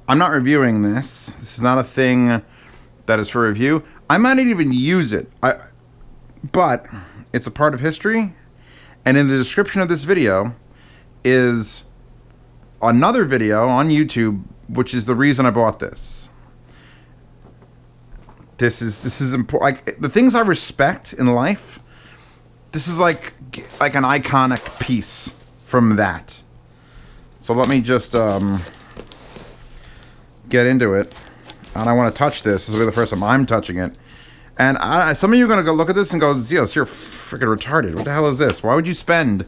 I'm not reviewing this. This is not a thing that is for review. I might not even use it. But it's a part of history. And in the description of this video is another video on YouTube, which is the reason I bought this. This is important. Like, the things I respect in life, this is like an iconic piece from that. So let me just get into it. And I want to touch this. This will be the first time I'm touching it. And some of you are going to go look at this and go, Zeus, you're freaking retarded. What the hell is this? Why would you spend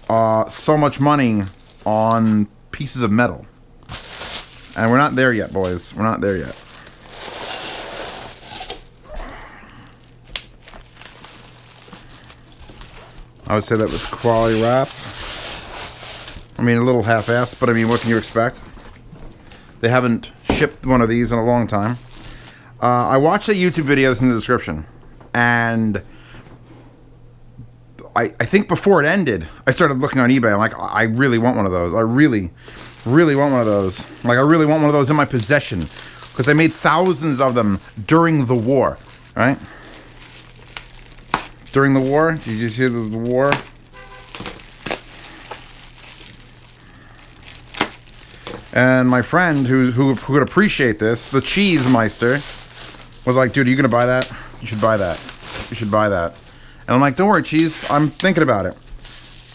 so much money on pieces of metal? And we're not there yet, boys. We're not there yet. I would say that was quality wrap. I mean, a little half-assed, but I mean, what can you expect? They haven't shipped one of these in a long time. I watched a YouTube video that's in the description, and I think before it ended, I started looking on eBay. I'm like, I really want one of those. I really want one of those. Like, I really want one of those in my possession, because they made thousands of them during the war, right? During the war? Did you hear the war? And my friend who could appreciate this, the Cheese Meister, was like, dude, are you gonna buy that? You should buy that. You should buy that. And I'm like, don't worry, Cheese, I'm thinking about it.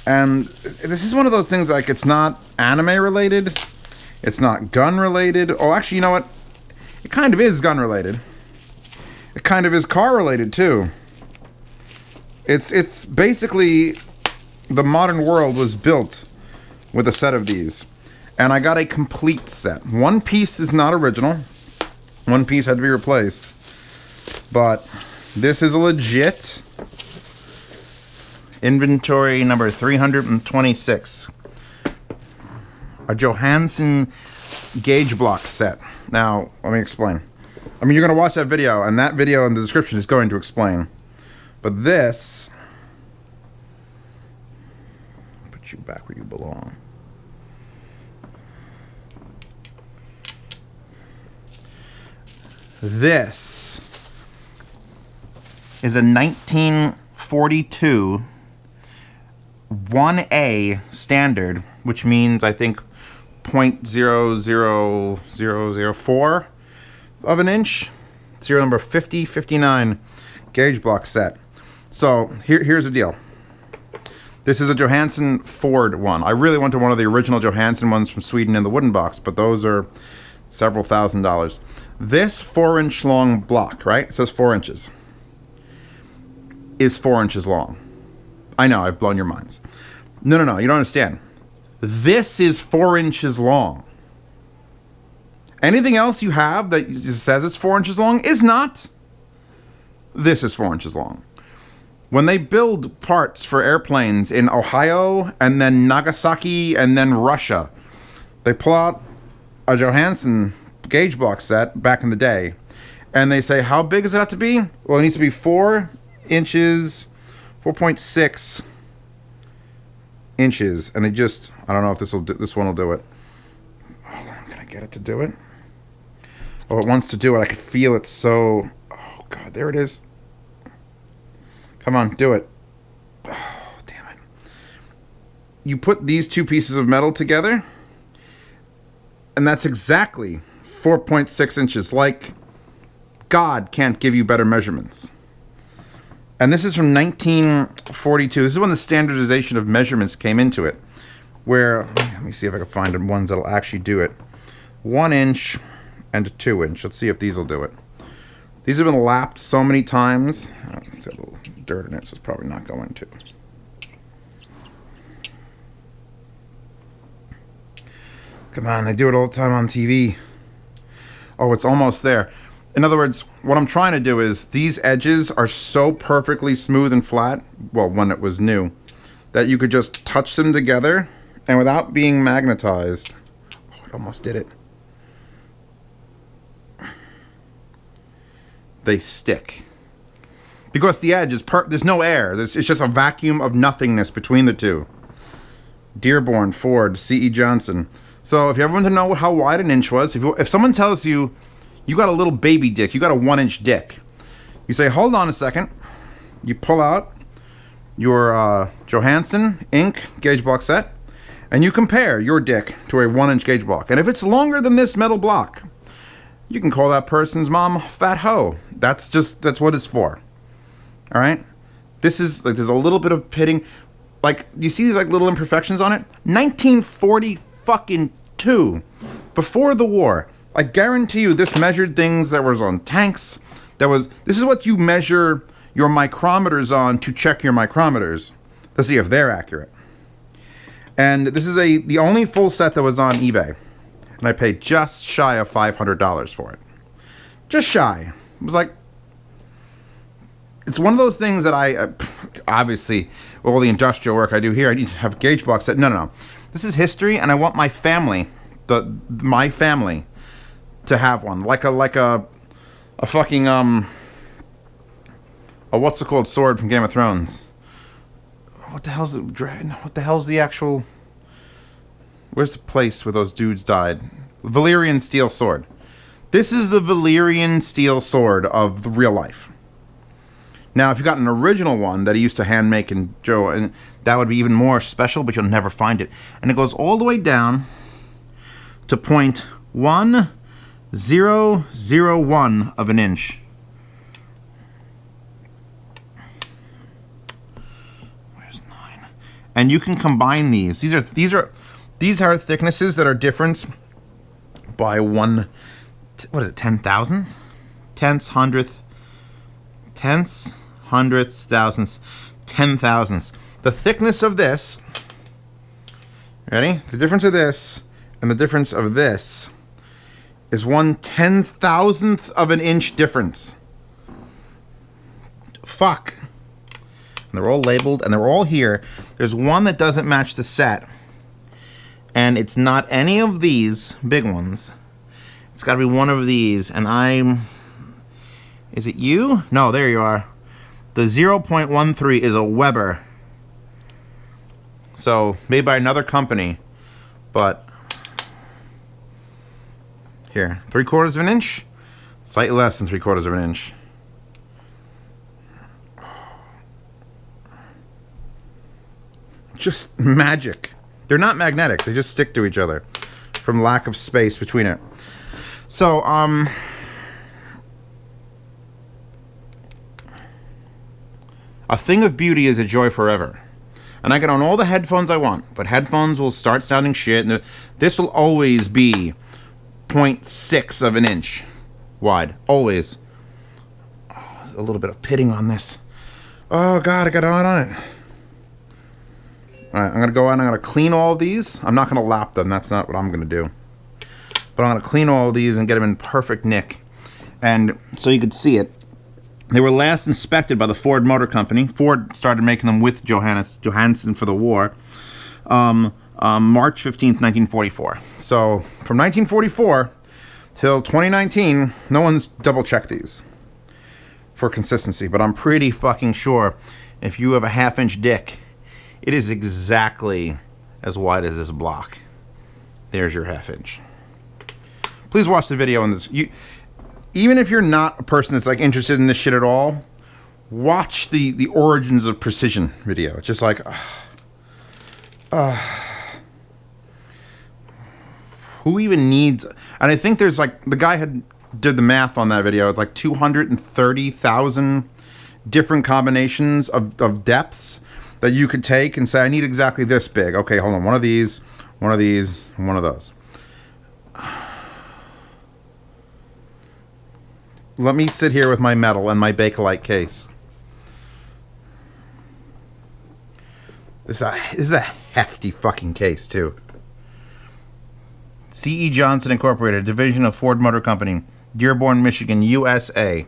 And this is one of those things, like, it's not anime related, it's not gun related. Oh, actually, you know what? It kind of is gun related. It kind of is car related too. It's basically, the modern world was built with a set of these. And I got a complete set. One piece is not original. One piece had to be replaced. But this is a legit inventory number 326. A Johansson gauge block set. Now, let me explain. I mean, you're going to watch that video, and that video in the description is going to explain. But this, put you back where you belong. This is a 1942 1A standard, which means I think 0.00004 of an inch. Serial number 5059 gauge block set. So here's the deal. This is a Johansson Ford one. I really wanted one of the original Johansson ones from Sweden in the wooden box, but those are several $1,000s. This 4-inch long block, right? It says 4 inches. Is 4 inches long. I know, I've blown your minds. No, you don't understand. This is 4 inches long. Anything else you have that says it's 4 inches long is not. This is 4 inches long. When they build parts for airplanes in Ohio and then Nagasaki and then Russia, they pull out a Johansson gauge block set back in the day, and they say, how big does it have to be? Well, it needs to be 4 inches, 4.6 inches, and they just, I don't know if this one will do it. Hold on, can I get it to do it? Oh, it wants to do it. I can feel it so, oh God, there it is. Come on, do it. Oh, damn it. You put these two pieces of metal together, and that's exactly 4.6 inches. Like, God can't give you better measurements. And this is from 1942. This is when the standardization of measurements came into it. Where, let me see if I can find ones that'll actually do it. 1 inch and a 2 inch. Let's see if these will do it. These have been lapped so many times. Oh, it's got a little dirt in it, so it's probably not going to. Come on, they do it all the time on TV. Oh, it's almost there. In other words, what I'm trying to do is, these edges are so perfectly smooth and flat, well, when it was new, that you could just touch them together, and without being magnetized, oh, it almost did it. They stick. Because the edge is there's no air. It's just a vacuum of nothingness between the two. Dearborn, Ford, C.E. Johnson. So if you ever want to know how wide an inch was, if someone tells you you got a little baby dick, you got a 1-inch dick, you say, hold on a second. You pull out your Johansson ink gauge block set, and you compare your dick to a 1-inch gauge block. And if it's longer than this metal block, you can call that person's mom fat hoe. That's what it's for. All right? This is like, there's a little bit of pitting. Like, you see these like little imperfections on it? 1942, before the war. I guarantee you this measured things that was on tanks. This is what you measure your micrometers on to check your micrometers to see if they're accurate. And this is the only full set that was on eBay. And I paid just shy of $500 for it. Just shy. It was like, it's one of those things that I, obviously, all the industrial work I do here, I need to have a gauge box set. No. This is history, and I want my family, my family, to have one. Like a fucking, what's it called, sword from Game of Thrones? What the hell's it? What the hell's the actual... Where's the place where those dudes died? Valyrian steel sword. This is the Valyrian steel sword of the real life. Now, if you got an original one that he used to hand make in Joe, and that would be even more special, but you'll never find it. And it goes all the way down to 0.1001 of an inch. Where's 9? And you can combine these. These are thicknesses that are different by what is it, 10,000th? Tenths, hundredths, thousandths, 10,000ths. The thickness of this, ready? The difference of this and the difference of this is 1/10,000th of an inch difference. Fuck. And they're all labeled and they're all here. There's one that doesn't match the set. And it's not any of these big ones. It's got to be one of these. And is it you? No, there you are. The 0.13 is a Weber. So, made by another company. But, here, 3/4 of an inch? Slightly less than 3/4 of an inch. Just magic. They're not magnetic. They just stick to each other from lack of space between it. So, a thing of beauty is a joy forever. And I can own all the headphones I want, but headphones will start sounding shit, and this will always be 0.6 of an inch wide. Always. Oh, there's a little bit of pitting on this. Oh, God, I got on it. Alright, I'm going to go out and I'm going to clean all of these. I'm not going to lap them. That's not what I'm going to do. But I'm going to clean all of these and get them in perfect nick. And so you could see it. They were last inspected by the Ford Motor Company. Ford started making them with Johansson for the war. March 15th, 1944. So from 1944 till 2019, no one's double-checked these for consistency. But I'm pretty fucking sure if you have a 1/2 inch dick, it is exactly as wide as this block. There's your 1/2 inch. Please watch the video on this. Even if you're not a person that's like interested in this shit at all, watch the origins of precision video. It's just like, who even needs? And I think there's like, the guy did the math on that video. It's like 230,000 different combinations of depths that you could take and say, I need exactly this big. Okay, hold on. One of these, and one of those. Let me sit here with my metal and my Bakelite case. This is a hefty fucking case, too. C.E. Johnson Incorporated, division of Ford Motor Company, Dearborn, Michigan, USA.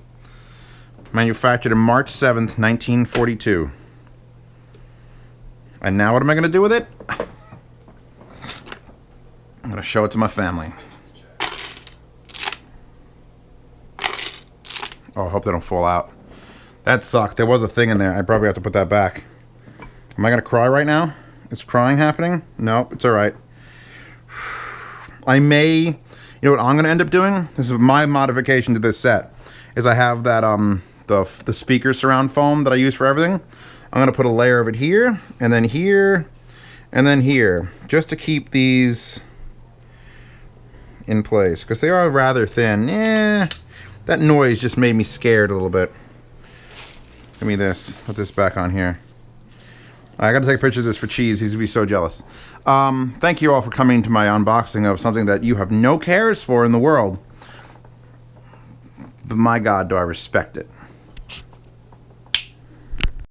Manufactured on March 7th, 1942. And now what am I going to do with it? I'm going to show it to my family. Oh, I hope they don't fall out. That sucked. There was a thing in there. I probably have to put that back. Am I going to cry right now? Is crying happening? Nope, it's alright. I may, you know what I'm going to end up doing? This is my modification to this set, is I have that, the speaker surround foam that I use for everything. I'm going to put a layer of it here, and then here, and then here, just to keep these in place, because they are rather thin. That noise just made me scared a little bit. Give me this. Put this back on here. I got to take pictures of this for Cheese. He's going to be so jealous. Thank you all for coming to my unboxing of something that you have no cares for in the world. But my God, do I respect it.